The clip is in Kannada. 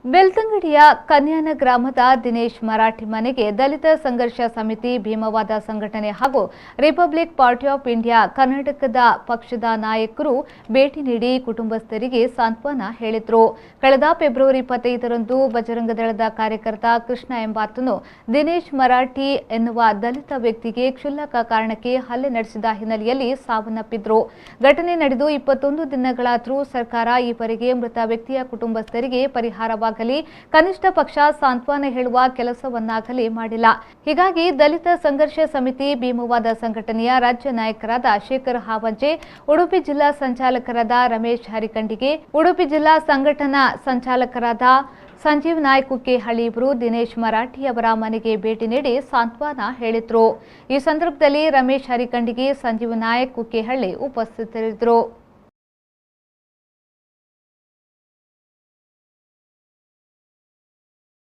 ಬೆಳ್ತಂಗಡಿಯ ಕನ್ಯಾನ ಗ್ರಾಮದ ದಿನೇಶ್ ಮರಾಠಿ ಮನೆಗೆ ದಲಿತ ಸಂಘರ್ಷ ಸಮಿತಿ, ಭೀಮವಾದ ಸಂಘಟನೆ ಹಾಗೂ ರಿಪಬ್ಲಿಕ್ ಪಾರ್ಟಿ ಆಫ್ ಇಂಡಿಯಾ ಕರ್ನಾಟಕದ ಪಕ್ಷದ ನಾಯಕರು ಭೇಟಿ ನೀಡಿ ಕುಟುಂಬಸ್ಥರಿಗೆ ಸಾಂತ್ವನ ಹೇಳಿದರು. ಕಳೆದ ಫೆಬ್ರವರಿ 25ರಂದು ಬಜರಂಗ ದಳದ ಕಾರ್ಯಕರ್ತ ಕೃಷ್ಣ ಎಂಬಾತನು ದಿನೇಶ್ ಮರಾಠಿ ಎನ್ನುವ ದಲಿತ ವ್ಯಕ್ತಿಗೆ ಕ್ಷುಲ್ಲಕ ಕಾರಣಕ್ಕೆ ಹಲ್ಲೆ ನಡೆಸಿದ ಹಿನ್ನೆಲೆಯಲ್ಲಿ ಸಾವನ್ನಪ್ಪಿದ್ರು. ಘಟನೆ ನಡೆದು 21 ದಿನಗಳಾದರೂ ಸರ್ಕಾರ ಈವರೆಗೆ ಮೃತ ವ್ಯಕ್ತಿಯ ಕುಟುಂಬಸ್ಥರಿಗೆ ಪರಿಹಾರವಾಗಿ ಕನಿಷ್ಠ ಪಕ್ಷ ಸಾಂತ್ವನ ಹೇಳುವ ಕೆಲಸವನ್ನಾಗಲಿ ಮಾಡಿಲ್ಲ. ಹೀಗಾಗಿ ದಲಿತ ಸಂಘರ್ಷ ಸಮಿತಿ, ಭೀಮವಾದ ಸಂಘಟನೆಯ ರಾಜ್ಯ ನಾಯಕರಾದ ಶೇಖರ್ ಹಾವಂಜೆ, ಉಡುಪಿ ಜಿಲ್ಲಾ ಸಂಚಾಲಕರಾದ ರಮೇಶ್ ಹರಿಕಂಡಿಗೆ, ಉಡುಪಿ ಜಿಲ್ಲಾ ಸಂಘಟನಾ ಸಂಚಾಲಕರಾದ ಸಂಜೀವ್ ನಾಯ್ಕ ಕುಕ್ಕೇಹಳ್ಳಿ ಇವರು ದಿನೇಶ್ ಮರಾಠಿ ಅವರ ಮನೆಗೆ ಭೇಟಿ ನೀಡಿ ಸಾಂತ್ವನ ಹೇಳಿದ್ರು. ಈ ಸಂದರ್ಭದಲ್ಲಿ ರಮೇಶ್ ಹರಿಕಂಡಿಗೆ, ಸಂಜೀವ್ ನಾಯ್ಕ ಕುಕ್ಕೇಹಳ್ಳಿ ಉಪಸ್ಥಿತರಿದ್ದರು.